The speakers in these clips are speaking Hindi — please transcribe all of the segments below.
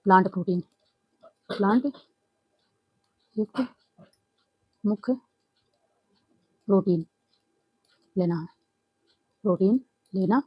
प्लांट प्रोटीन, प्लांट युक्त मुख्य प्रोटीन लेना है, प्रोटीन लेना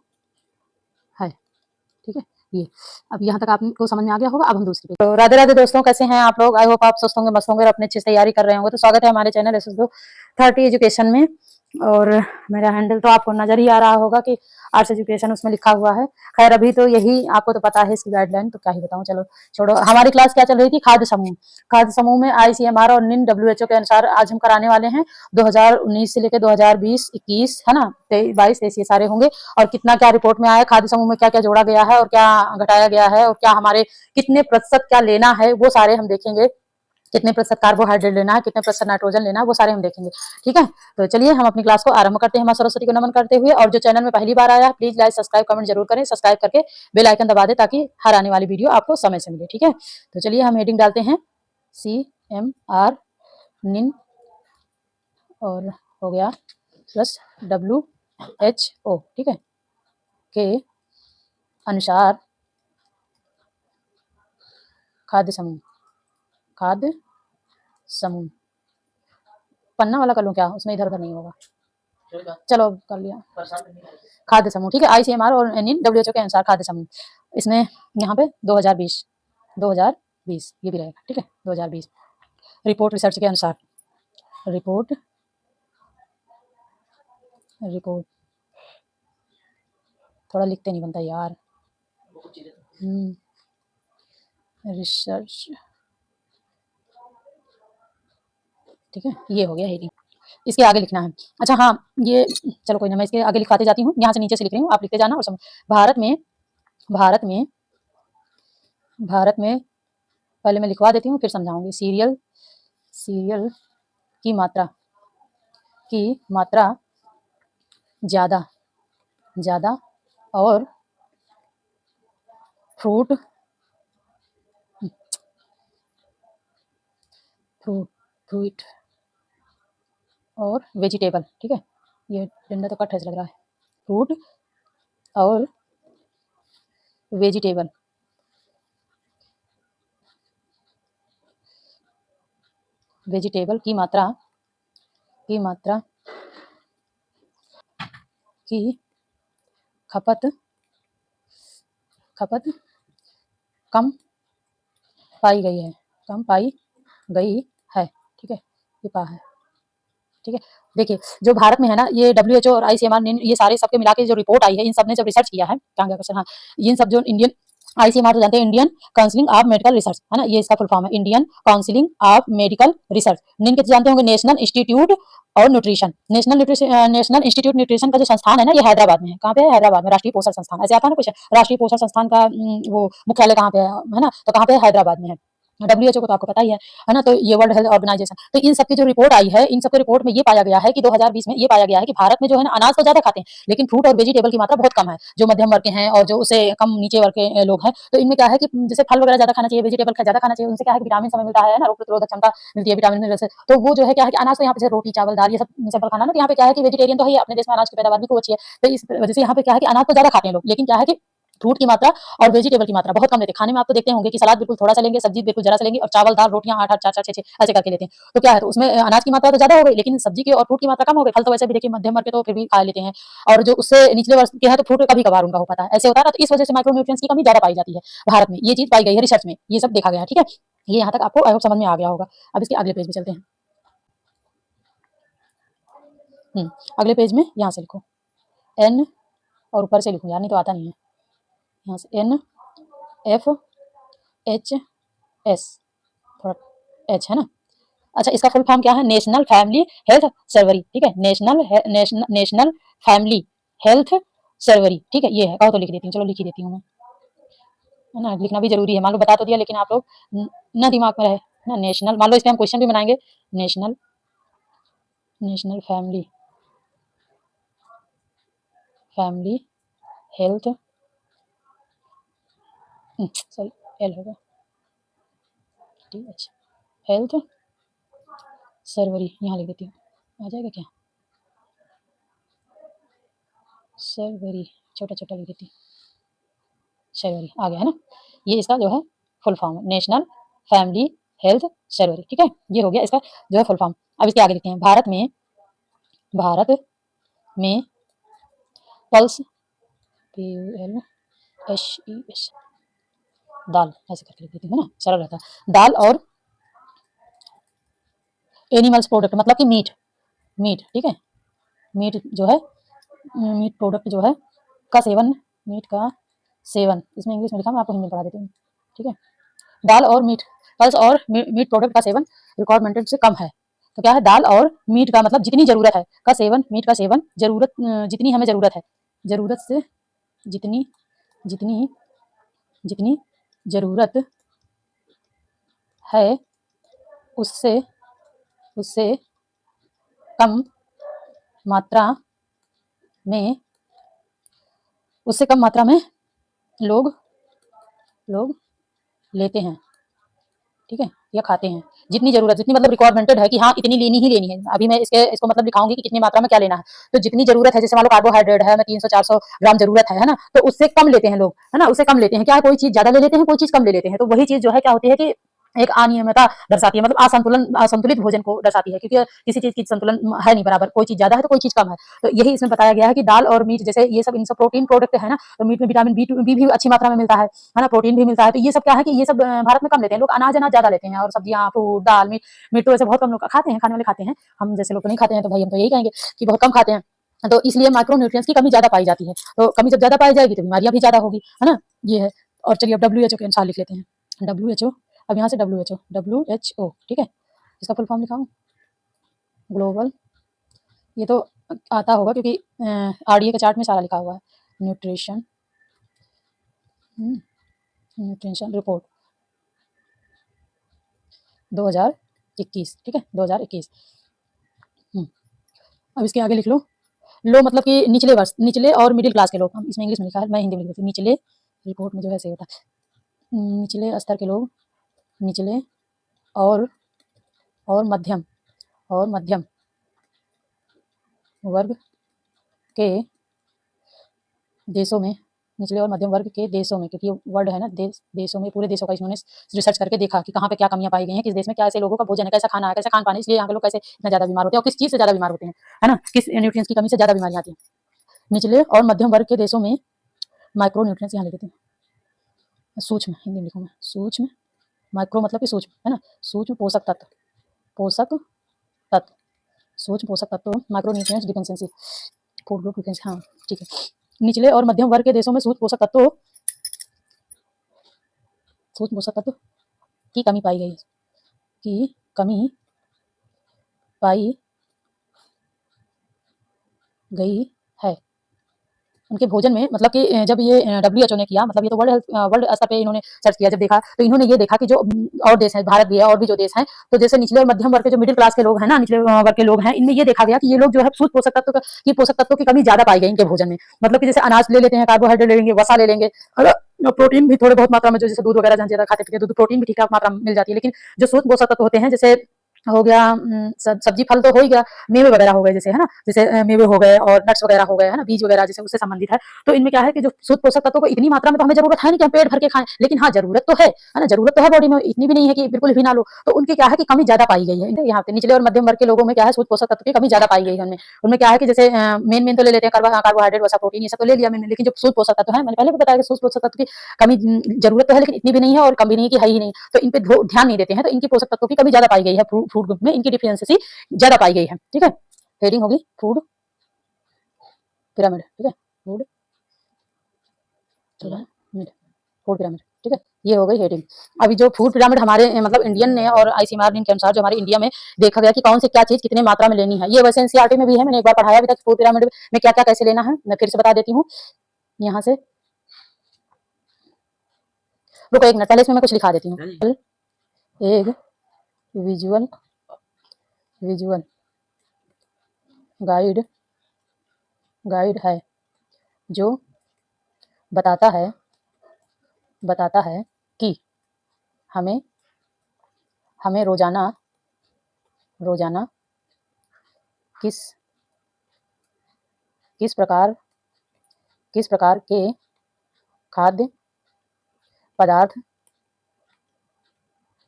है। ठीक है, ये अब यहाँ तक आपको समझ में आ गया होगा। अब हम दूसरी पे। तो राधे राधे दोस्तों, कैसे हैं आप लोग? आई होप आप स्वस्थ होंगे, मस्त होंगे और अपने अच्छे से तैयारी कर रहे होंगे। तो स्वागत है हमारे चैनल SS230 एजुकेशन में। और मेरा हैंडल तो आपको नजर ही आ रहा होगा कि आर्ट्स एजुकेशन उसमें लिखा हुआ है। खैर अभी तो यही आपको तो पता है इसकी गाइडलाइन, तो क्या ही बताऊं, चलो छोड़ो। हमारी क्लास क्या चल रही थी? खाद्य समूह। खाद्य समूह में ICMR और NIN WHO के अनुसार आज हम कराने वाले हैं 2019 से लेकर 2020-21, है ना, 22-23 ये सारे होंगे। और कितना क्या रिपोर्ट में आया, खाद्य समूह में क्या क्या जोड़ा गया है और क्या घटाया गया है, और क्या हमारे कितने प्रतिशत क्या लेना है, वो सारे हम देखेंगे। कितने प्रतिशत कार्बोहाइड्रेट लेना है, कितने प्रतिशत नाइट्रोजन लेना है, वो सारे हम देखेंगे। ठीक है, तो चलिए हम अपनी क्लास को आरंभ करते हैं, मां सरस्वती को नमन करते हुए। और जो चैनल में पहली बार आया है, प्लीज लाइक सब्सक्राइब कमेंट जरूर करें, सब्सक्राइब करके बेल आइकन दबा दे ताकि हर आने वाली वीडियो आपको समय से मिले। ठीक है, तो चलिए हम हेडिंग डालते हैं CMR NIN और हो गया प्लस WHO, ठीक है, के अनुसार खाद्य समूह, खाद्य समूह। पन्ना वाला कर लूं क्या? उसमें इधर उधर नहीं होगा, चलो कर लिया। खाद्य समूह, ठीक है, ICMR और NIN WHO के अनुसार खाद्य समूह। इसमें यहाँ पे 2020 ये भी रहेगा। ठीक है, 2020 रिपोर्ट रिसर्च के अनुसार, रिपोर्ट थोड़ा लिखते नहीं बनता यार, रिसर्च। ठीक है, ये हो गया हेडिंग, इसके आगे लिखना है। अच्छा हाँ, ये चलो कोई ना, मैं इसके आगे लिखवाते जाती हूँ, यहाँ से नीचे से लिख रही हूँ, आप लिखते जाना। और भारत में पहले मैं लिखवा देती हूँ फिर समझाऊंगी। सीरियल की मात्रा ज्यादा और फ्रूट और वेजिटेबल, ठीक है, ये डंडा तो कट है लग रहा है, फ्रूट और वेजिटेबल की मात्रा की खपत कम पाई गई है। ठीक है, ये पा है। ठीक है, देखिए जो भारत में है ना, ये WHO और ICMR ये सारे सबके मिला के जो रिपोर्ट आई है, इन सब ने जब रिसर्च किया है, क्या क्वेश्चन, हाँ, इन सब जो इंडियन ICMR तो जानते हैं, Indian counselling of medical research, है ना, ये इसका फुल फॉर्म है, Indian counselling of medical research. NIN के जानते होंगे, नेशनल इंस्टीट्यूट और न्यूट्रिशन। नेशनल इंस्टीट्यूट न्यूट्रिशन का जो संस्थान है ना, ये हैदराबाद में है। कहाँ पे है? हैदराबाद में। राष्ट्रीय पोषण संस्थान, ऐसे आता है ना कुछ, राष्ट्रीय पोषण संस्थान का वो मुख्यालय कहाँ पे है ना, तो कहाँ पे है? हैदराबाद में है। WHO को तो आपको पता ही है ना, तो ये वर्ल्ड हेल्थ ऑर्गेनाइजेशन। तो इन सबकी जो रिपोर्ट आई है, इन सबके रिपोर्ट में ये पाया गया है कि 2020 में ये पाया गया है कि भारत में जो है ना, अनाज तो ज्यादा खाते हैं लेकिन फ्रूट और वेजिटेबल की मात्रा बहुत कम है। जो मध्यम वर्ग के हैं और जो उससे कम नीचे वर्ग के लोग हैं, तो इनमें क्या है कि जैसे फल वगैरह ज्यादा खाना चाहिए, वेजिटेबल ज्यादा खाना चाहिए, उनसे क्या है कि विटामिन समय मिलता है ना, रोग प्रतिरोधक क्षमता मिलती है विटामिन मिनरल से। तो वो जो है क्या है कि अनाज तो यहाँ पे रोटी चावल दाल ये सब सिंपल खाना ना, तो यहाँ पे क्या है कि वेजिटेरियन तो है, अपने देश में अनाज की पैदावार भी खूब अच्छी है। तो इस वजह से यहाँ पे क्या है कि अनाज तो ज्यादा खाते हैं लोग, लेकिन क्या है कि फ्रूट की मात्रा और वेजिटेबल की मात्रा बहुत कम लेते हैं। खाने में आप तो देखते होंगे कि सलाद बिल्कुल थोड़ा सा लेंगे, सब्जी बिल्कुल जरा सा लेंगे, और चावल दाल रोटियां 8-8 4-4 6-6 ऐसे करके लेते हैं। तो क्या है, तो उसमें अनाज की मात्रा तो ज्यादा हो गई, लेकिन सब्जी की और फ्रूट की मात्रा कम हो गई। फल तो वैसे भी देखिए मध्यम वर्ग के तो फिर भी खा लेते हैं, और जो उससे निचले वर्ग के हैं तो फ्रूट कभी कभार उनका हो पाता है, ऐसे होता है ना। तो इस वजह से माइक्रोन्यूट्रिएंट्स की कमी ज्यादा पाई जाती है भारत में, ये चीज पाई गई है रिसर्च में, ये सब देखा गया। ठीक है, ये यहाँ तक आपको समझ में आ गया होगा। अब इसके अगले पेज में चलते हैं। अगले पेज में यहाँ से लिखो N, और ऊपर से लिखूं यार, नहीं तो आता नहीं है, यहाँ से NFHS, थोड़ा H है ना। अच्छा, इसका फुल फॉर्म क्या है? National family health Sharvari. ठीक है, नेशनल फैमिली हेल्थ सर्वरी। ठीक है, ये है। तो लिख देती हूँ, चलो लिख ही देती हूँ मैं, है ना, लिखना भी जरूरी है। मान लो बता तो दिया, लेकिन आप लोग ना दिमाग में रहे ना। नेशनल, मान लो इस पे हम क्वेश्चन भी बनाएंगे, national family health, sorry L होगा, ठीक है, हेल्थ सर्वरी, यहाँ लिख देती हूँ, आ जाएगा क्या? सर्वरी छोटा छोटा लिख देती हूँ, सर्वरी आ गया है ना। ये इसका जो है फुल फॉर्म है, नेशनल फैमिली हेल्थ सर्वे, ठीक है। ये हो गया इसका जो है फुल फॉर्म। अब इसके आगे लिखते हैं, भारत में पल्स PULSES दाल, ऐसे करके लिख देती हूँ ना, सरल रहता है। दाल और एनिमल्स प्रोडक्ट मतलब कि मीट, ठीक है। मीट जो है, मीट प्रोडक्ट जो है का सेवन, मीट का सेवन, इसमें इंग्लिश में लिखा, मैं आपको हिंदी में पढ़ा देती हूँ, ठीक है। दाल और मीट, पल्स और मीट प्रोडक्ट का सेवन रिक्वायरमेंट से कम है। तो क्या है, दाल और मीट का मतलब जितनी जरूरत है का सेवन, मीट का सेवन जरूरत, जितनी हमें जरूरत है, जरूरत से जितनी जितनी जितनी जरूरत है उससे उससे कम मात्रा में, उससे कम मात्रा में लोग लोग लेते हैं, ठीक है, या खाते हैं। जितनी जरूरत, जितनी मतलब रिक्वायरमेंटेड है कि हाँ इतनी लेनी ही लेनी है। अभी मैं इसको मतलब दिखाऊंगी कि कितनी मात्रा में क्या लेना है। तो जितनी जरूरत है, जैसे मान लो कार्बोहाइड्रेट है, मैं 300-400 ग्राम जरूरत है ना, तो उससे कम लेते हैं लोग, है ना, उससे कम लेते हैं। क्या है, कोई चीज ज्यादा ले लेते हैं, कोई चीज कम ले लेते हैं। तो वही चीज जो है क्या होती है कि एक अनियमितता दर्शाती है, मतलब असंतुलित भोजन को दर्शाती है, क्योंकि किसी चीज की संतुलन है नहीं बराबर, कोई चीज ज्यादा है तो कोई चीज कम है। तो यही इसमें बताया गया है कि दाल और मीट जैसे ये सब, इन सब प्रोटीन प्रोडक्ट है ना, तो मीट में विटामिन बी भी अच्छी मात्रा में मिलता है ना, प्रोटीन भी मिलता है। तो ये सब क्या है कि ये सब भारत में कम लेते हैं लोग, अनाज ज्यादा लेते हैं, और सब्जियां, फ्रूट, दाल, मीट तो ऐसे बहुत कम लोग खाते हैं, खाने वाले खाते हैं। हम जैसे लोग तो नहीं खाते हैं, तो भाई हम तो यही कहेंगे कि बहुत कम खाते हैं। तो इसलिए माइक्रोन्यूट्रिएंट्स की कमी ज्यादा पाई जाती है। तो कमी जब ज्यादा पाई जाएगी तो बीमारियां भी ज्यादा होगी, है ना, ये है। और चलिए अब WHO के अनुसार लिख लेते हैं। WHO, अब यहाँ से WHO, ठीक है, इसका फुल फॉर्म लिखाऊं, ग्लोबल, ये तो आता होगा क्योंकि RDA के चार्ट में सारा लिखा हुआ है, न्यूट्रिशन न्यूट्रिशन रिपोर्ट 2021, ठीक है, 2021। अब इसके आगे लिख लो मतलब कि निचले वर्ष, निचले और मिडिल क्लास के लोग, हम इसमें इंग्लिश में लिखा है, मैं हिंदी में लिख देती हूँ। निचले, रिपोर्ट में जो है सही होता है, निचले स्तर के लोग, निचले और मध्यम वर्ग के देशों में, निचले और मध्यम वर्ग के देशों में, क्योंकि वर्ड है ना, देशों में, पूरे देशों का इन्होंने रिसर्च करके देखा कि कहाँ पे क्या कमियां पाई गई हैं, किस देश में क्या ऐसे लोगों का भोजन है, कैसा खाना है, कैसा खान पान है, इसलिए यहाँ के लोग कैसे इतना ज्यादा बीमार होते हैं, और किस चीज से ज्यादा बीमार होते हैं, है ना, किस न्यूट्रिएंट्स की कमी से ज्यादा बीमारियां आती हैं। निचले और मध्यम वर्ग के देशों में माइक्रो न्यूट्रिएंट्स, यहाँ लिख देते हैं, सूक्ष्म, हिंदी में लिखूँ मैं, सूक्ष्म, माइक्रो मतलब कि सूक्ष्म, है ना, सूक्ष्म पोषक तत्व, सूक्ष्म पोषक तत्व, micro nutrients deficiency, food group deficiency, हाँ ठीक है। निचले और मध्यम वर्ग के देशों में सूक्ष्म पोषक तत्व की कमी पाई गई है उनके भोजन में। मतलब कि जब ये WHO ने किया, मतलब ये तो वर्ल्ड स्तर पे इन्होंने सर्च किया, जब देखा तो इन्होंने ये देखा कि जो और देश हैं, भारत भी है और भी जो देश हैं, तो जैसे निचले और मध्यम वर्ग के जो मिडिल क्लास के लोग हैं ना, निचले वर्ग के लोग हैं, इनमें ये देखा गया कि ये लोग जो है सूक्ष्म पोषक तत्व की कमी ज्यादा पाई गई इनके भोजन में। मतलब कि जैसे अनाज ले लेते हैं, कार्बोहाइड्रेट ले लेंगे, वसा ले लेंगे, प्रोटीन भी थोड़े बहुत मात्रा में, जो जैसे दूध वगैरह ज्यादा खाते पीते, दूध प्रोटीन भी ठीक ठाक मात्रा में मिल जाती है। लेकिन जो सूक्ष्म पोषक तत्व होते हैं, जैसे हो गया सब्जी फल तो हो ही गया, मेवे वगैरह हो गए, जैसे है ना, जैसे मेवे हो गए और नट्स वगैरह हो गए, है ना, बीज वगैरह जैसे उससे संबंधित है। तो इनमें क्या है कि जो शुद्ध पोषक तत्वों को इतनी मात्रा में तो हमें जरूरत है नहीं कि हम पेट भर के खाएं, लेकिन हाँ जरूरत तो है ना, जरूरत तो है बॉडी में, इतनी भी नहीं है कि बिल्कुल भी ना लो। तो उनकी क्या है कि कमी ज्यादा पाई गई है यहाँ पे। निचले और मध्यम वर्ग के लोगों में क्या है, शुद्ध पोषक तत्व की कमी ज्यादा पाई गई है उनमें। उनमें क्या है कि जैसे मेन तो ले लेते हैं, कार्बोहाइड्रेट, वसा, प्रोटीन, ये सब तो ले लिया मैंने, लेकिन जो शुद्ध पोषक तत्व है, मैंने पहले भी बताया कि शुद्ध पोषक तत्व की कमी जरूरत तो है, लेकिन इतनी भी नहीं है और कम भी नहीं है कि है ही नहीं। तो इन पे ध्यान नहीं देते हैं, तो इनकी पोषक तत्वों की कमी ज्यादा पाई गई है, फूड ग्रुप में इनकी डिफिशियंसी ज्यादा पाई गई है, ठीक है। हेडिंग होगी फूड पिरामिड, ठीक है, फूड पिरामिड, फूड पिरामिड, ठीक है, ये हो गई हेडिंग। अभी जो फूड पिरामिड हमारे मतलब इंडियन ने और ICMR के अनुसार जो हमारे इंडिया में देखा गया कि कौन से क्या चीज कितने मात्रा में लेनी है, ये वैसे NCERT में भी है, मैंने एक बार पढ़ाया भी था फूड पिरामिड में क्या क्या कैसे लेना है। मैं फिर से बता देती हूँ यहाँ से, रुको एक मिनट, पहले इसमें मैं कुछ लिखा देती हूँ। एक विजुअल गाइड है जो बताता है कि हमें रोजाना किस प्रकार के खाद्य पदार्थ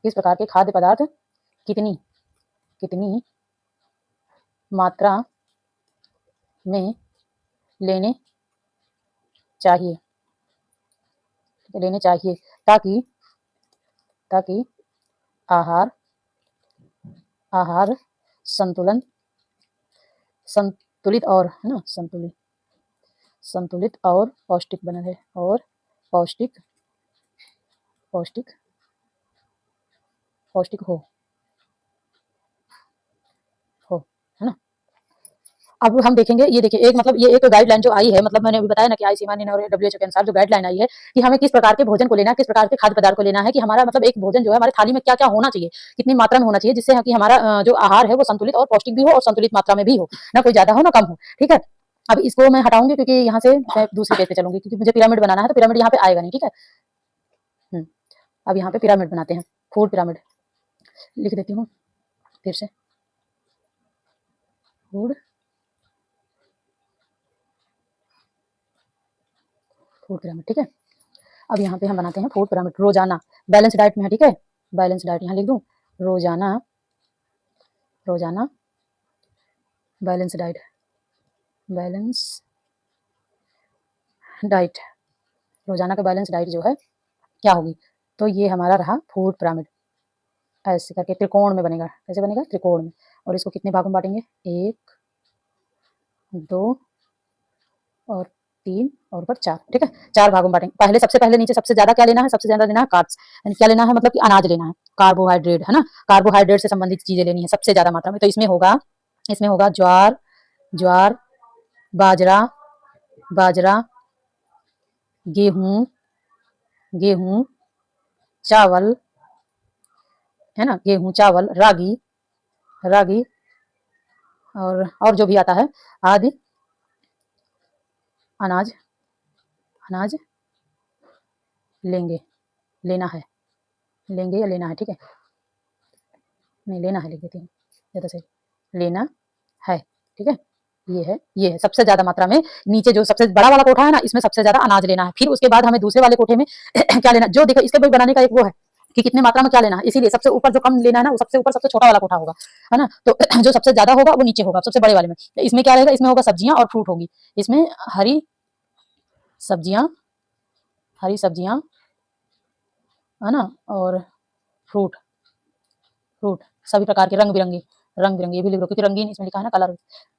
किस प्रकार के खाद्य पदार्थ कितनी कितनी मात्रा में लेने चाहिए ताकि ताकि आहार आहार संतुलन संतुलित और है ना संतुलित और पौष्टिक बना रहे और पौष्टिक पौष्टिक पौष्टिक हो है ना। अब हम देखेंगे, ये देखिए एक मतलब ये एक गाइडलाइन जो आई है, मतलब मैंने अभी बताया ना कि आईसीएमआर और डब्ल्यूएचओ के अनुसार जो गाइडलाइन आई है कि हमें किस प्रकार के भोजन को लेना है, किस प्रकार के खाद्य पदार्थ को लेना है, कि हमारा मतलब एक भोजन जो है हमारे थाली में क्या क्या होना चाहिए, कितनी मात्रा में होना चाहिए, जिससे कि हमारा जो आहार है वो संतुलित और पौष्टिक भी हो और संतुलित मात्रा में भी हो, ना कोई ज्यादा हो ना कम हो। ठीक है, अब इसको मैं हटाऊंगी क्योंकि यहाँ से मैं दूसरे पेज पे चलूंगी, क्योंकि मुझे पिरामिड बनाना है तो पिरामिड यहाँ पे आएगा नहीं। ठीक है, अब यहाँ पे पिरामिड बनाते हैं, फूड पिरामिड लिख देती हूँ फिर से, फूड पिरामिड। ठीक है, अब यहाँ पे हम बनाते हैं फूड पिरामिड रोजाना बैलेंस डाइट में है। ठीक है, बैलेंस डाइट यहाँ लिख दूँ, रोजाना बैलेंस डाइट रोजाना का बैलेंस डाइट जो है क्या होगी, तो ये हमारा रहा फूड पिरामिड। ऐसे करके त्रिकोण में बनेगा, कैसे बनेगा, त्रिकोण में। और इसको कितने भागों में बांटेंगे, 1 2 और 3 और ऊपर 4। ठीक है, 4 भागों में बांटेंगे। सबसे पहले नीचे सबसे ज्यादा क्या लेना है, सबसे ज्यादा लेना है कार्ब्स, यानी क्या लेना है, मतलब कि अनाज लेना है, कार्बोहाइड्रेट है ना, कार्बोहाइड्रेट से संबंधित चीजें लेनी है सबसे ज्यादा मात्रा में। तो इसमें होगा ज्वार बाजरा गेहूं चावल है ना, गेहूं चावल रागी और जो भी आता है आदि अनाज लेना है। ठीक है, नहीं लेना है लिख देती हूँ, ज्यादा सही, लेना है। ठीक है, ये है सबसे ज्यादा मात्रा में। नीचे जो सबसे बड़ा वाला कोठा है ना, इसमें सबसे ज्यादा अनाज लेना है। फिर उसके बाद हमें दूसरे वाले कोठे में क्या लेना, जो देखो इसके बनाने का एक वो है कि कितने मात्रा में क्या लेना है, इसीलिए सबसे ऊपर जो कम लेना है ना, वो सबसे ऊपर सबसे छोटा वाला कोठा होगा, है ना। तो जो सबसे ज्यादा होगा वो नीचे होगा सबसे बड़े वाले में। इसमें क्या रहेगा, इसमें होगा सब्जियां और फ्रूट होगी, इसमें हरी सब्जियां है ना, और फ्रूट सभी प्रकार के रंग बिरंगे ये भी लिख दो, क्योंकि रंगीन इसमें लिखा है ना,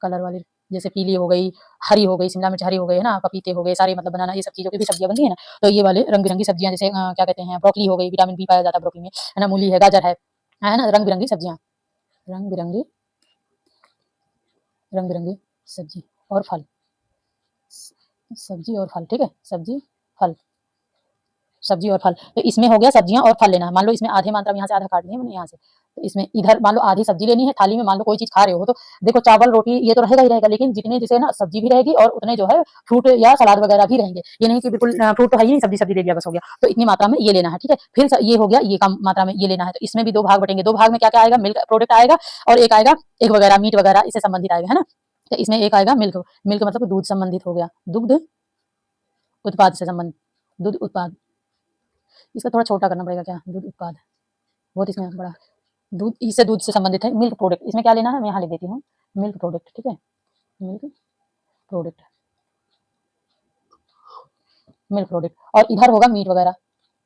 कलर वाली, जैसे पीली हो गई, हरी हो गई, शिमला मिर्च हरी हो गई है ना, पपीते हो गए, सारे मतलब बनाना, ये सब चीजों की भी सब्जियां बनती है ना। तो ये वाले रंग बिरंगी सब्जियां, जैसे क्या कहते हैं, ब्रोकली हो गई, विटामिन बी पाया जाता है ब्रोकली में, है ना, मूली है, गाजर है ना, रंग बिरंगी सब्जियां, रंग बिरंगी सब्जी और फल, ठीक है, सब्जी और फल। तो इसमें हो गया सब्जियां और फल लेना है। मान लो इसमें आधे मात्रा में, यहाँ से आधा काट दिए मैंने यहाँ से, तो इसमें इधर मान लो आधी सब्जी लेनी है थाली में। मान लो कोई चीज खा रहे हो तो देखो चावल रोटी ये तो रहेगा ही रहेगा, लेकिन जितने जैसे ना सब्जी भी रहेगी और उतने जो है फ्रूट या सलाद वगैरह भी रहेंगे। ये नहीं कि बिल्कुल फ्रूट तो है ही नहीं, सब्जी दे दिया बस हो गया, तो इतनी मात्रा में ये लेना है। ठीक है, फिर ये हो गया, ये कम मात्रा में ये लेना है। तो इसमें भी 2 भाग बटेंगे, 2 भाग में क्या क्या आएगा, मिल्क प्रोडक्ट आएगा और एक आएगा एग वगैरह, मीट वगैरह इससे संबंधित आएगा, है ना। तो इसमें एक आएगा मिल्क मतलब दूध संबंधित हो गया, दुग्ध उत्पाद से संबंधित, दूध उत्पाद, इसका थोड़ा छोटा करना पड़ेगा क्या, दूध उत्पाद बहुत इसमें बड़ा, दूध से संबंधित है। मिल्क प्रोडक्ट, इसमें क्या लेना है, मैं यहाँ लिख देती हूँ मिल्क प्रोडक्ट। ठीक है, मिल्क प्रोडक्ट और इधर होगा मीट वगैरह,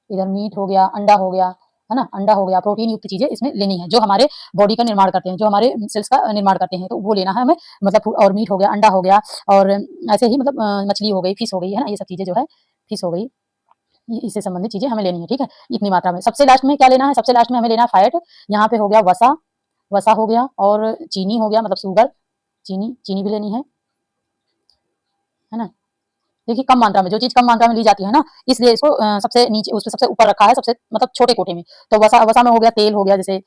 इधर मीट हो गया, अंडा हो गया, है ना, अंडा हो गया, प्रोटीन युक्त चीजें इसमें लेनी है, जो हमारे बॉडी का निर्माण करते हैं, जो हमारे सेल्स का निर्माण करते हैं, तो वो लेना है हमें, मतलब। और मीट हो गया, अंडा हो गया, और ऐसे ही मतलब मछली हो गई, फिश हो गई, है ना, ये सब चीजें जो है, फिश हो गई, इससे संबंधित चीजें हमें लेनी है। ठीक है, इतनी मात्रा में। सबसे लास्ट में क्या लेना है, सबसे लास्ट में हमें लेना है फैट। यहाँ पे हो गया वसा हो गया, और चीनी हो गया, मतलब शुगर, चीनी भी लेनी है ना। देखिए कम मात्रा में, जो चीज कम मात्रा में ली जाती है ना, इसलिए इसको सबसे नीचे, उसपे सबसे ऊपर रखा है, सबसे मतलब छोटे कोटे में। तो वसा में हो गया, तेल हो गया, जैसे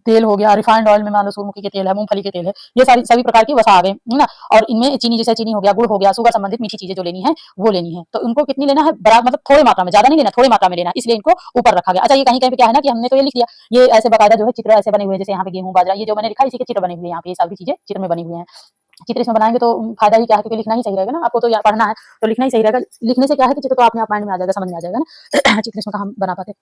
तेल हो गया, रिफाइंड ऑयल में मान लो सूरजमुखी के तेल है, मूंगफली के तेल है, ये सभी प्रकार की वसा आ गए, है ना। और इनमें चीनी, जैसे चीनी हो गया, गुड़ हो गया, शुगर संबंधित मीठी चीजें जो लेनी है वो लेनी है। तो उनको कितनी लेना है, बराबर, मतलब थोड़ी मात्रा में, ज्यादा नहीं लेना, थोड़ी मात्रा में लेना है, इसलिए इनको ऊपर रखा गया। अच्छा, ये कहीं कहीं पे क्या है ना कि हमने तो ये लिख दिया, ये ऐसे बकायदा जो है चित्र ऐसे बने हुए हैं, जैसे यहाँ पे गेहूं बाजरा, ये जो मैंने लिखा है इसी के चित्र बने हुए हैं, यहाँ पे ये सारी चीजें चित्र में बनी हुई हैं। चित्र इसमें बनाएंगे तो फायदा ही क्या है, क्योंकि लिखना ही सही रहेगा ना, आपको तो यार पढ़ना है तो लिखना ही सही रहेगा। लिखने से क्या है कि चित्र तो अपने आप माइंड में आ जाएगा, समझ में आ जाएगा ना। चित्र इसमें हम बना पाते,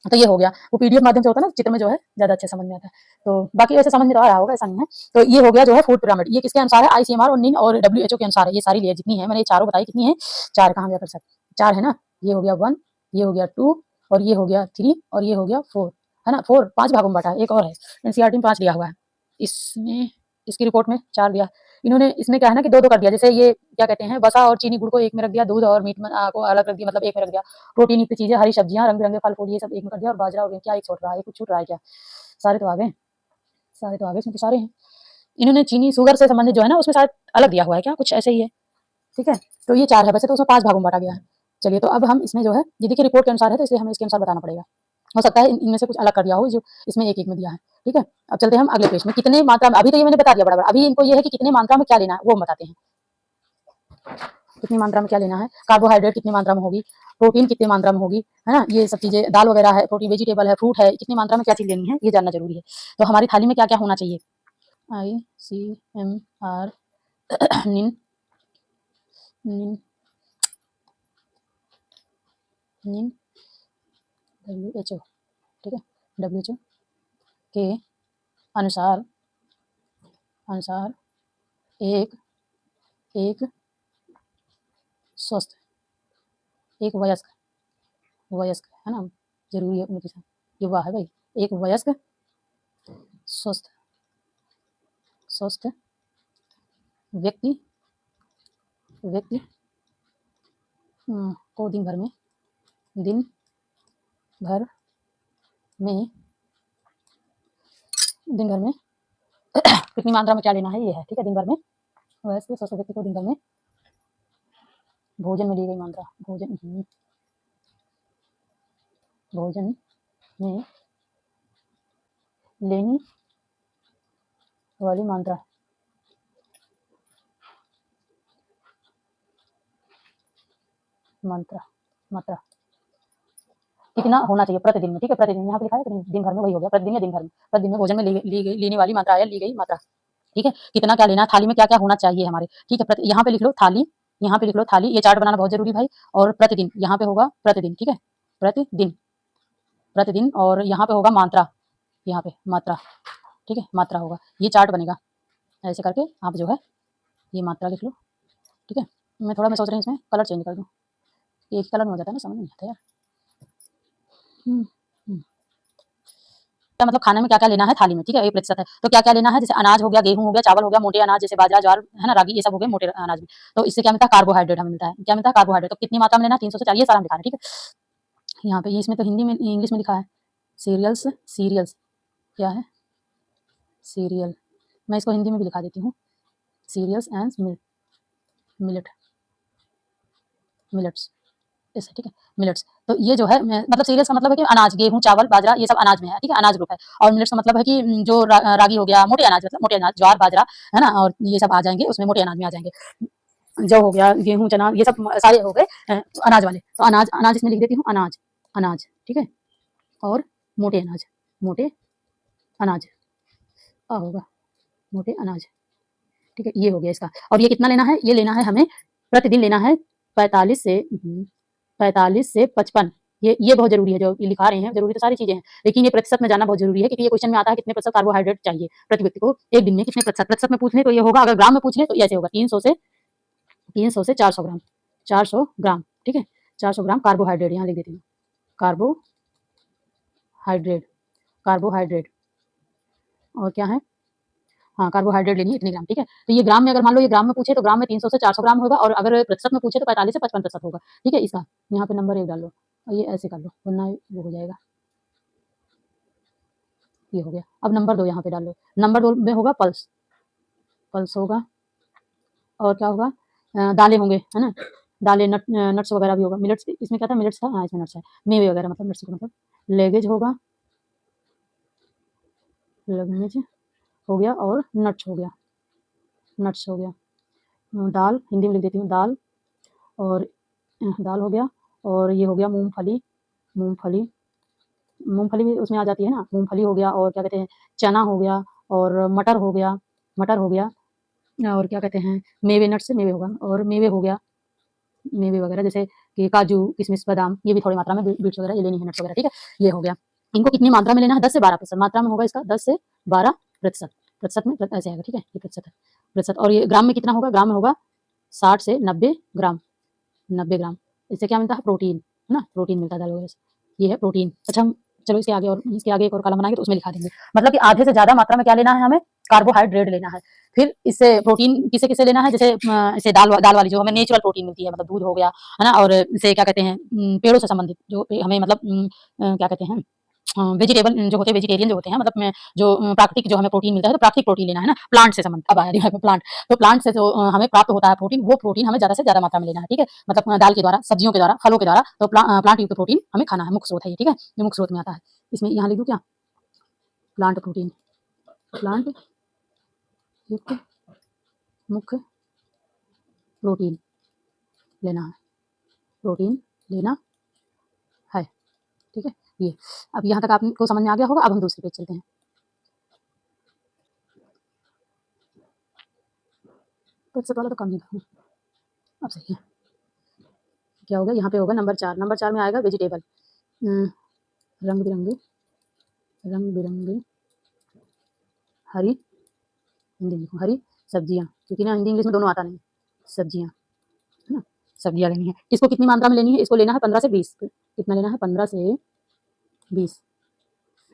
तो ये हो गया, वो पीडीएफ माध्यम से होता है ना, चित्र में जो है ज़्यादा अच्छे समझ में आता है। तो बाकी वैसे समझ में तो आ रहा होगा, ऐसा नहीं है। तो ये हो गया जो है फूड पिरामिड, ये किसके अनुसार है? आईसीएमआर और निन और डब्ल्यूएचओ के अनुसार है। ये सारी लेयर जितनी है, मैंने ये चारों बताई, कितनी है? 4, कहाँ गया फिर से? 4 है ना? ये हो गया 1, ये हो गया 2 और ये हो गया 3 और ये हो गया 4, है ना? 4 5 भागों में बाँटा है, एक और है। एनसीईआरटी में 5 दिया हुआ है। इसमें इसकी रिपोर्ट में 4 दिया। इन्होंने इसमें क्या है ना कि 2-2 कर दिया, जैसे ये क्या कहते हैं, वसा और चीनी गुड़ को एक में रख दिया, दूध और मीट को अलग रख दिया, मतलब एक में रख दिया। प्रोटीन युक्त चीज़ें, हरी सब्जियाँ, रंग-बिरंगे फल-फूल, ये सब एक में कर दिया, और बाजरा और क्या एक छूट रहा है? कुछ छूट रहा है क्या? सारे तो आ गए, सारे तो आ गए, इसमें तो सारे हैं। इन्होंने चीनी, शुगर से संबंधित जो है ना, उसमें शायद अलग दिया हुआ है क्या? कुछ ऐसे ही है, ठीक है? तो ये 4 है, वैसे तो उसमें 5 भागों में बाँटा गया है। चलिए, तो अब हम इसमें जो है, ये देखिए रिपोर्ट के अनुसार है, तो इसलिए हमें इसके अनुसार बताना पड़ेगा। हो सकता है इनमें से कुछ अलग कर दिया हो, जो इसमें एक-एक में दिया है, ठीक है? अब चलते हैं हम अगले पेज में, कितने मात्रा में, अभी तो ये मैंने बता दिया बराबर, अभी इनको ये है कि कितनी मात्रा में क्या लेना है, वो हम बताते हैं। कितनी मात्रा में क्या लेना है, कार्बोहाइड्रेट कितनी मात्रा में होगी, प्रोटीन कितनी मात्रा में होगी, है ना? ये सब चीज़ें, दाल वगैरह है, प्रोटीन, वेजिटेबल है, फ्रूट है, कितनी मात्रा में क्या चीज़ लेनी है, ये जानना ज़रूरी है। तो हमारी थाली में क्या-क्या होना चाहिए? आईसीएमआर निन निन निन डब्ल्यूएचओ, ठीक है? डब्ल्यूएचओ के अनुसार अनुसार एक एक स्वस्थ, एक वयस्क, वयस्क है ना, ज़रूरी है उनके साथ, युवा है भाई, एक वयस्क स्वस्थ स्वस्थ व्यक्ति व्यक्ति को दिन भर में दिन भर में कितनी मात्रा में क्या लेना है, ये है, ठीक है? दिन भर में वयस्क स्वस्थ व्यक्ति को दिन भर में भोजन में ली गई मात्रा, भोजन में लेनी वाली मात्रा, मात्रा कितना होना चाहिए प्रतिदिन में, ठीक है? प्रतिदिन यहाँ पे लिखा है, दिन भर में, वही हो गया, प्रतिदिन या दिन भर में, प्रतिदिन में भोजन में लेने वाली मात्रा या ली गई मात्रा, ठीक है? कितना क्या लेना है, थाली में क्या-क्या होना चाहिए हमारे, ठीक है? यहाँ पे लिख लो थाली, यहाँ पे लिख लो थाली, ये चार्ट बनाना बहुत ज़रूरी भाई। और प्रतिदिन, यहाँ पे होगा प्रतिदिन, ठीक है? प्रतिदिन, प्रतिदिन, और यहाँ पे होगा मात्रा, यहाँ पे मात्रा, ठीक है? मात्रा होगा, ये चार्ट बनेगा, ऐसे करके आप जो है ये मात्रा लिख लो, ठीक है? मैं सोच रही हूँ इसमें कलर चेंज कर दूँ, एक ही कलर में हो जाता है ना, समझ नहीं आता यार। मतलब खाने में क्या-क्या लेना है थाली में, ठीक है? 1% है, तो क्या-क्या लेना है, जैसे अनाज हो गया, गेहूँ हो गया, चावल हो गया, मोटे अनाज जैसे बाजरा, ज्वार, है ना, रागी, ये सब हो गए मोटे अनाज में। तो इससे क्या मिलता है, कार्बोहाइड्रेट हमें मिलता है। क्या मिलता है, कार्बोहाइड्रेट। तो कितनी मात्रा में लेना है, 300 से 4, ये सारा हम दिखा रहे हैं, ठीक है? यहाँ पे ये, इसमें तो हिंदी में, इंग्लिश में लिखा है सीरियल्स, सीरियल्स क्या है, सीरियल, मैं इसको हिंदी में भी लिखा देती हूँ, सीरियल्स एंड मिलेट, मिलेट्स, ऐसे, ठीक है? मिलेट्स, तो ये जो है, मतलब सीरियल्स का मतलब है कि अनाज, गेहूँ, चावल, बाजरा, ये सब अनाज में है, ठीक है? अनाज ग्रुप है। और मिलेट्स का मतलब है कि जो रागी हो गया, मोटे अनाज, मतलब मोटे अनाज, ज्वार, बाजरा, है ना, और ये सब आ जाएंगे उसमें, मोटे अनाज में आ जाएंगे। जौ हो गया, गेहूँ, चना, ये सब सारे हो गए अनाज वाले। तो अनाज, अनाज इसमें लिख देती हूँ, अनाज, अनाज, ठीक है? और मोटे अनाज, मोटे अनाज होगा, मोटे अनाज, ठीक है? ये हो गया इसका। और ये कितना लेना है, ये लेना है हमें प्रतिदिन लेना है 45 से 55, ये बहुत ज़रूरी है, जो लिखा रहे हैं, ज़रूरी तो सारी चीज़ें हैं, लेकिन ये प्रतिशत में जानना बहुत ज़रूरी है, क्योंकि ये क्वेश्चन में आता है कितने प्रतिशत कार्बोहाइड्रेट चाहिए प्रति व्यक्ति को एक दिन में, कितने प्रतिशत, प्रतिशत में पूछ ले तो ये होगा, अगर ग्राम में पूछ ले तो ऐसे होगा, 300 से 400 ग्राम, 400 ग्राम, ठीक है? 400 ग्राम कार्बोहाइड्रेट, यहाँ लिख देती हूँ, कार्बोहाइड्रेट, कार्बोहाइड्रेट, और क्या है, हाँ, कार्बोहाइड्रेट लेनी है इतने ग्राम, ठीक है? तो ये ग्राम में, अगर मान लो ये ग्राम में पूछे तो ग्राम में 300 से 400 ग्राम होगा, और अगर प्रतिशत में पूछे तो 45 से 55% होगा, ठीक है? इसका यहाँ पे नंबर 1 डाल लो, और ये ऐसे कर लो, वरना वो हो जाएगा, ये हो गया। अब नंबर 2 यहाँ पे डाल लो, नंबर 2 में होगा पल्स, पल्स होगा, और क्या होगा, दालें होंगे, है ना, दालें, नट्स वगैरह भी होगा, मिलेट्स, इसमें क्या था, मिलेट्स था, हाँ, इसमें नट्स है, मेवे वगैरह, मतलब नट्स का मतलब लेगेज होगा, लगेज हो गया, और नट्स हो गया, नट्स हो गया, दाल, हिंदी में लिख देती हूँ, दाल, और दाल हो गया, और ये हो गया मूँगफली, मूँगफली, मूँगफली भी उसमें आ जाती है ना, मूँगफली हो गया, और क्या कहते हैं, चना हो गया, और मटर हो गया, मटर हो गया, और क्या कहते हैं, मेवे, नट्स से मेवे होगा, और मेवे हो गया, मेवे वगैरह जैसे कि काजू, किशमिश, बादाम, ये भी थोड़ी मात्रा में, बीट्स वगैरह ये लेनी है, नट्स वगैरह, ठीक है? ये हो गया। इनको कितनी मात्रा में लेना है, 10 से 12%। मात्रा में होगा इसका 10 से 12%। प्रतिशत में ऐसे आएगा, ठीक है, ये प्रतिशत है, प्रतिशत। और ये ग्राम में कितना होगा, ग्राम में होगा 60 से 90 ग्राम, 90 ग्राम। इससे क्या मिलता है, प्रोटीन, है ना, प्रोटीन मिलता है दाल वगैरह से, ये है प्रोटीन। अच्छा, हम चलो इसके आगे, और इसके आगे एक और कॉलम बनाएंगे तो उसमें लिखा देंगे, मतलब कि आधे से ज्यादा मात्रा में क्या लेना है हमें, कार्बोहाइड्रेट लेना है। फिर इससे प्रोटीन किसे किसे लेना है, जैसे इसे दाल वाली जो हमें नेचुरल प्रोटीन मिलती है, मतलब दूध हो गया, है ना, और इसे क्या कहते हैं, पेड़ों से संबंधित जो हमें मतलब क्या कहते हैं, वेजिटेबल जो होते हैं, वेजिटेरियन जो होते हैं, मतलब जो प्राकृतिक जो हमें प्रोटीन मिलता है, तो प्राकृतिक प्रोटीन लेना है ना, प्लांट से संबंध। अब आया दिमाग में प्लांट, तो प्लांट से जो हमें प्राप्त होता है प्रोटीन, वो प्रोटीन हमें ज्यादा से ज्यादा मात्रा में लेना है, ठीक है, मतलब दाल के द्वारा, सब्जियों के द्वारा, फलों के द्वारा, तो प्लांट युक्त प्रोटीन हमें खाना है, मुख्य स्रोत है ये, ठीक है, ये मुख्य स्रोत में आता है। इसमें यहाँ लिख दूं क्या, प्लांट प्रोटीन, प्लांट युक्त मुख्य प्रोटीन लेना है, प्रोटीन लेना है, ठीक है। ये अब यहाँ तक आपको समझ में आ गया होगा। अब हम दूसरे पेज चलते हैं। प्रतिशत वाला तो कम ही था, अब सही है। क्या होगा, यहाँ पे होगा नंबर 4, नंबर 4 में आएगा वेजिटेबल, रंग बिरंगे हरी, हिंदी में लिखो हरी सब्जियाँ, क्योंकि ना हिंदी इंग्लिश में दोनों आता नहीं, सब्जियाँ, है ना, सब्जियाँ लेनी है। इसको कितनी मात्रा में लेनी है, इसको लेना है 15 से 20, कितना लेना है, 15 से 20,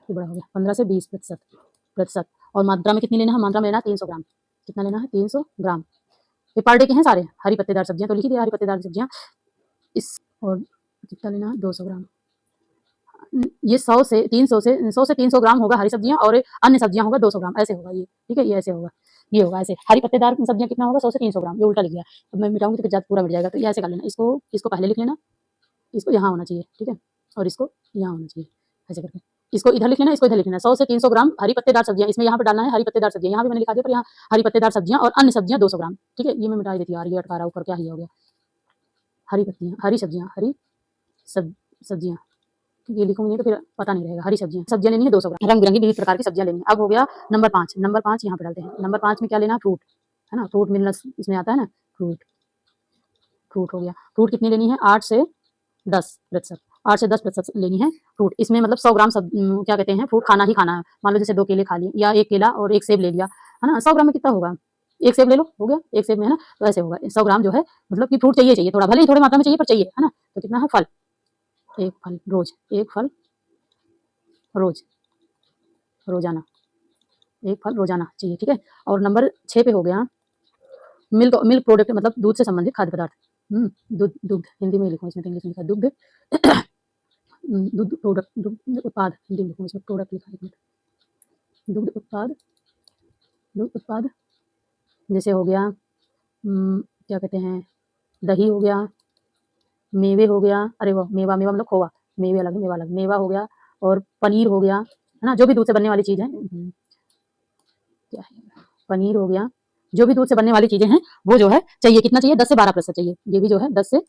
ये बड़ा हो गया, 15 से 20 प्रतिशत। और मात्रा में कितनी लेना है, मात्रा में लेना है 300 ग्राम, कितना लेना है, 300 ग्राम। ये पर डे के हैं सारे, हरी पत्तेदार सब्जियाँ तो लिखी दिया, हरी पत्तेदार सब्जियाँ। इस और कितना लेना है, 200 ग्राम। ये 100 से 300 ग्राम होगा हरी सब्जियाँ, और अन्य सब्जियाँ होगा 200 ग्राम, ऐसे होगा ये, ठीक है, ये ऐसे होगा, ये होगा ऐसे। हरी पत्तेदार सब्जियाँ कितना होगा, 100 से 300 ग्राम, ये उल्टा लिख गया। अब मैं मिटाऊंगी तो पूरा मिट जाएगा, तो ये ऐसे कर लेना, इसको पहले लिख लेना, इसको यहाँ होना चाहिए, ठीक है, और इसको यहाँ होना चाहिए, ऐसे करके इसको इधर लिख लेना, इसको इधर लिख लेना। 100 से 300 ग्राम हरी पत्तेदार सब्जियाँ, इसमें यहाँ पे डालना है हरी पत्तेदार सब्जियाँ, यहाँ भी मैंने लिखा दिया, पर यहाँ हरी पत्तेदार सब्जियाँ और अन्य सब्जियाँ 200 ग्राम, ठीक है। ये मैं मिटा देती हूँ, ये अटका रहा ऊपर, क्या ही हो गया, हरी पत्तियाँ, हरी सब्जियाँ, हरी सब्जियाँ, ये लिखूंगी नहीं तो फिर पता नहीं रहेगा। हरी सब्जियाँ लेनी है 200 ग्राम, रंग बिरंगी विविध प्रकार की सब्जियाँ लेनी है। अब हो गया नंबर 5, नंबर 5 यहाँ पे डालते हैं। नंबर 5 में क्या लेना है, फ्रूट, है ना, फ्रूट मिलना इसमें आता है ना, फ्रूट हो गया। फ्रूट कितनी लेनी है, 8 से 10%, 8 से 10% लेनी है फ्रूट। इसमें मतलब 100 ग्राम क्या कहते हैं, फ्रूट खाना ही खाना है। मान लो जैसे 2 केले खा लिए, या 1 केला और 1 सेब ले लिया, है ना, 100 ग्राम में कितना होगा, 1 सेब ले लो, हो गया 1 सेब में, है ना, तो ऐसे होगा 100 ग्राम जो है, मतलब कि फ्रूट चाहिए थोड़ा, भले ही थोड़ी मात्रा में चाहिए पर चाहिए, है ना। तो कितना है, फल, एक फल रोजाना, एक फल रोजाना चाहिए, ठीक है। और नंबर 6 पे हो गया मिल्क प्रोडक्ट, मतलब दूध से संबंधित खाद्य पदार्थ। दूध हिंदी में लिखूँ, इसमें तो इंग्लिश में लिखा दूध, दूध प्रोडक्ट, दूध उत्पाद, हिंदी में लिखूँ, इसमें प्रोडक्ट लिखा है, दूध उत्पाद जैसे हो गया, क्या कहते हैं, दही हो गया, मेवे हो गया, अरे वो मेवा मतलब खोवा, मेवे अलग, मेवा अलग, मेवा हो गया, और पनीर हो गया, है ना, जो भी दूध से बनने वाली चीज़ है, क्या है, पनीर हो गया, जो भी दूध से बनने वाली चीज़ें हैं वो जो है चाहिए, कितना चाहिए, 10 से 12% चाहिए। ये भी जो है 10 से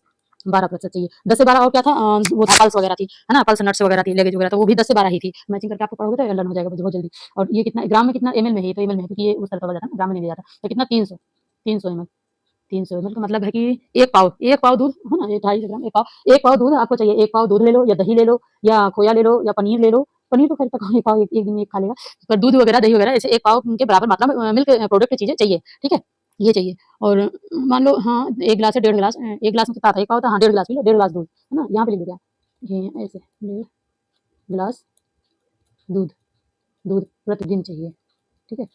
12% चाहिए, 10 से 12। और क्या था, वो था पल्स वगैरह थी, है ना, पल्स नट्स वगैरह थी, लेगेज वगैरह, तो वो भी 10 से 12 ही थी। मैचिंग करके आपको पढ़ोगे तो लर्न हो जाएगा बहुत जल्दी। और ये कितना ग्राम में, कितना एमएल में है, तो एमएल में, क्योंकि ये उस तरह का जाता है, ग्राम में नहीं जाता, तो कितना 300 एमएल, 300 एमएल का मतलब है कि एक पाव दूध, है ना, 250 ग्राम, एक पाव दूध आपको चाहिए। एक पाव दूध ले लो, या दही ले लो, या खोया ले लो, या पनीर ले लो। पनीर तो खैर तक एक पाव एक दिन में एक खा लेगा, पर दूध वगैरह, दही वगैरह, ऐसे एक पाव के बराबर मात्रा में मिल्क प्रोडक्ट की चीज़ें चाहिए, ठीक है, ये चाहिए। और मान लो, हाँ, 1 गिलास से 1.5 गिलास, 1 गिलास में कितना आता है, एक पाव था, हाँ, 1.5 गिलास पी लो, 1.5 गिलास दूध, है ना, यहाँ पे लिख दो क्या, ये ऐसे 1.5 गिलास दूध प्रतिदिन चाहिए, ठीक है,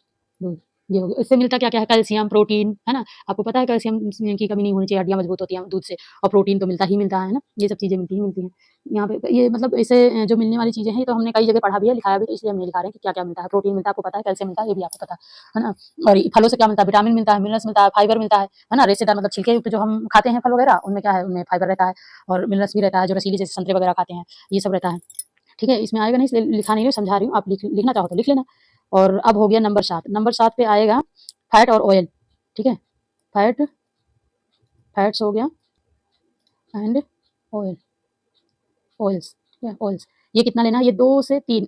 दूध, ये हो गया। इससे मिलता क्या क्या है, कैल्शियम, प्रोटीन, है ना, आपको पता है कैल्शियम की कमी नहीं होनी चाहिए, हड्डियाँ मजबूत होती हैं दूध से, और प्रोटीन तो मिलता ही मिलता है ना, ये सब चीज़ें मिलती हैं यहाँ पे। ये मतलब इसे जो मिलने वाली चीज़ें हैं, तो हमने कई जगह पढ़ा भी है, लिखाया भी, तो इसलिए हम नहीं लिखा रहे हैं कि क्या क्या मिलता है। प्रोटीन मिलता है, आपको पता है, कैल्शियम मिलता है, ये भी आपको पता है ना। और फलों से क्या मिलता है, विटामिन मिलता है, मिनरल्स मिलता है, फाइबर मिलता है ना, रेशेदार मतलब छिलके युक्त जो हम खाते हैं फल वगैरह, उनमें क्या है, उनमें फाइबर रहता है, और मिनरल्स भी रहता है, जो रसीली जैसे संतरे वगैरह खाते हैं, ये सब रहता है, ठीक है। इसमें आएगा नहीं, इसलिए लिखा नहीं है, समझा रही हूँ, आप लिखना चाहो तो लिख लेना। और अब हो गया नंबर 7, नंबर 7 पे आएगा फैट और ऑयल, ठीक है, फैट्स हो गया, एंड ऑयल्स, ठीक है, ऑयल्स। ये कितना लेना है, ये 2 से 3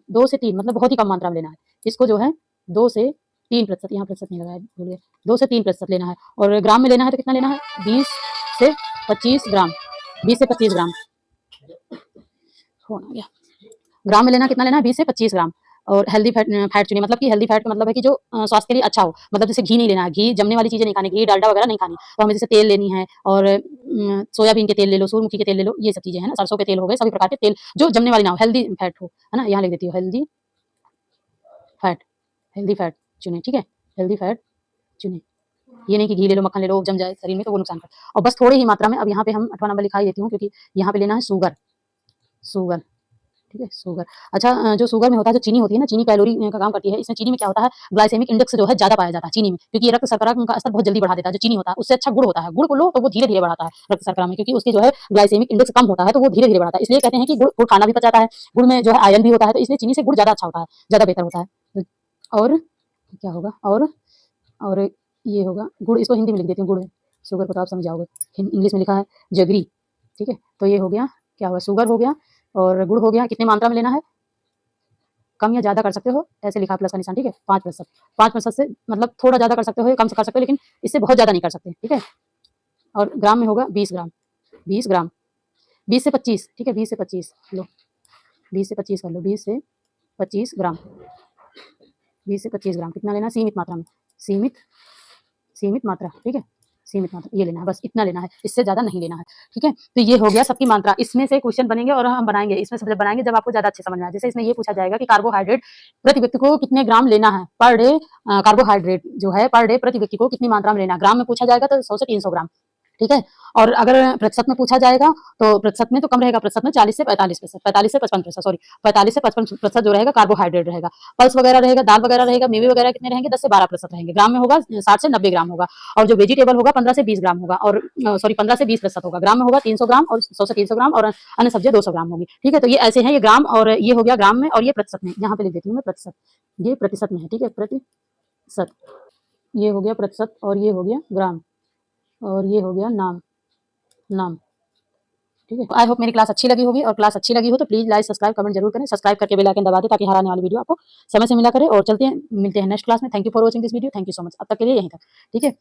मतलब बहुत ही कम मात्रा में लेना है। इसको जो है 2 से 3%, यहाँ प्रतिशत नहीं लगाया, भूल गया, 2 से 3% लेना है। और ग्राम में लेना है तो कितना लेना है, 20 से 25 ग्राम, 20 से 25 ग्राम, फोन आ गया, ग्राम में लेना कितना लेना है, 20 से 25 ग्राम। और हेल्दी फैट चुनिए, मतलब कि हेल्दी फैट का मतलब है कि जो स्वास्थ्य के लिए अच्छा हो, मतलब जैसे घी नहीं लेना है, घी जमने वाली चीजें नहीं खानी, घी डालडा वगैरह नहीं खानी। तो हमें जैसे तेल लेनी है, और सोयाबीन के तेल ले लो, सूरजमुखी के तेल ले लो, ये सब चीजें है ना, सरसों के तेल हो गए, सभी प्रकार के तेल जो जमने वाली ना हो, हेल्दी फैट हो, है ना। यहाँ लिख देती हूँ हेल्दी फैट, हेल्दी फैट चुने, ठीक है, हेल्दी फैट चुने। ये नहीं कि घी ले लो, मक्खन ले लो, जम जाए शरीर में तो वो नुकसान कर। और बस थोड़ी ही मात्रा में, अब यहाँ पे हम 8वां नंबर लिखा ही देती हूँ, क्योंकि यहाँ पे लेना है शुगर, शुगर, ठीक है, शुगर। अच्छा, जो शुगर में होता है, जो चीनी होती है ना, चीनी कैलोरी का काम करती है। इसमें चीनी में क्या होता है, ग्लाइसेमिक इंडेक्स जो है ज़्यादा पाया जाता है चीनी में, क्योंकि ये रक्त शर्करा का स्तर बहुत जल्दी बढ़ा देता है। जो चीनी होता है उससे अच्छा गुड़ होता है, गुड़ को लो तो वो धीरे-धीरे बढ़ाता है रक्त शर्करा में, क्योंकि उसकी जो है ग्लाइसेमिक इंडेक्स कम होता है, तो वो धीरे-धीरे बढ़ाता है। इसलिए कहते हैं कि गुड़ गुड़ खाना भी पचाता है, गुड़ में जो है आयरन भी होता है, तो इसलिए चीनी से गुड़ ज़्यादा अच्छा होता है, ज़्यादा बेहतर होता है। और क्या होगा, और ये होगा गुड़, इसको हिंदी में लिख देती हूँ गुड़, शुगर को तो आप समझ जाओगे, इंग्लिश में लिखा है जगरी, ठीक है। तो ये हो गया, क्या हुआ, शुगर हो गया और गुड़ हो गया। कितनी मात्रा में लेना है, कम या ज़्यादा कर सकते हो, ऐसे लिखा प्लस का निशान, ठीक है। 5%, 5% से मतलब थोड़ा ज़्यादा कर सकते हो, कम से कर सकते हो, लेकिन इससे बहुत ज़्यादा नहीं कर सकते, ठीक है। और ग्राम में होगा 20 ग्राम, 20 ग्राम, 20 से 25, ठीक है, 20 से 25 लो, 20 से 25 कर लो, 20 से 25 ग्राम, 20 से 25 ग्राम कितना लेना है, सीमित मात्रा में, सीमित सीमित मात्रा, ठीक है, सीमित मात्रा ये लेना है, बस इतना लेना है, इससे ज़्यादा नहीं लेना है, ठीक है। तो ये हो गया सबकी मात्रा। इसमें से क्वेश्चन बनेंगे और हम बनाएंगे, इसमें से जब बनाएंगे जब आपको ज़्यादा अच्छे समझ में आए। जैसे इसमें ये पूछा जाएगा कि कार्बोहाइड्रेट प्रति व्यक्ति को कितने ग्राम लेना है पर डे, कार्बोहाइड्रेट जो है पर डे प्रति व्यक्ति को कितनी मात्रा में लेना है। ग्राम में पूछा जाएगा तो 100 से 300 ग्राम, ठीक है। और अगर प्रतिशत में पूछा जाएगा तो प्रतिशत में तो कम रहेगा, प्रतिशत में 40 से 45%, 45 से 55%, सॉरी 45 से 55% जो रहेगा कार्बोहाइड्रेट रहेगा। पल्स वगैरह रहेगा, दाल वगैरह रहेगा, मेवे वगैरह कितने रहेंगे, 10 से 12% रहेंगे। ग्राम में होगा 60 से 90 ग्राम होगा। और जो वेजिटेबल होगा 15 से 20 ग्राम होगा, और सॉरी 15 से 20% होगा। ग्राम में होगा 300 ग्राम, और 100 से 300 ग्राम, और अन्य सब्जियां 200 ग्राम होगी, ठीक है। तो ये ऐसे हैं, ये ग्राम, और ये हो गया ग्राम में, और ये प्रतिशत में, यहाँ पे लिख देती हूँ मैं प्रतिशत, ये प्रतिशत में है, ठीक है, प्रतिशत, ये हो गया प्रतिशत, और ये हो गया ग्राम, और ये हो गया नाम, नाम, ठीक है। आई होप मेरी क्लास अच्छी लगी होगी, और क्लास अच्छी लगी हो तो प्लीज लाइक सब्सक्राइब कमेंट जरूर करें, सब्सक्राइब करके बेल आइकन दबा दें ताकि हर आने वाली वीडियो आपको समय से मिला करे। और चलते हैं, मिलते हैं नेक्स्ट क्लास में। Thank you for watching this video, thank you so much. अब तक के लिए यहीं तक, ठीक है।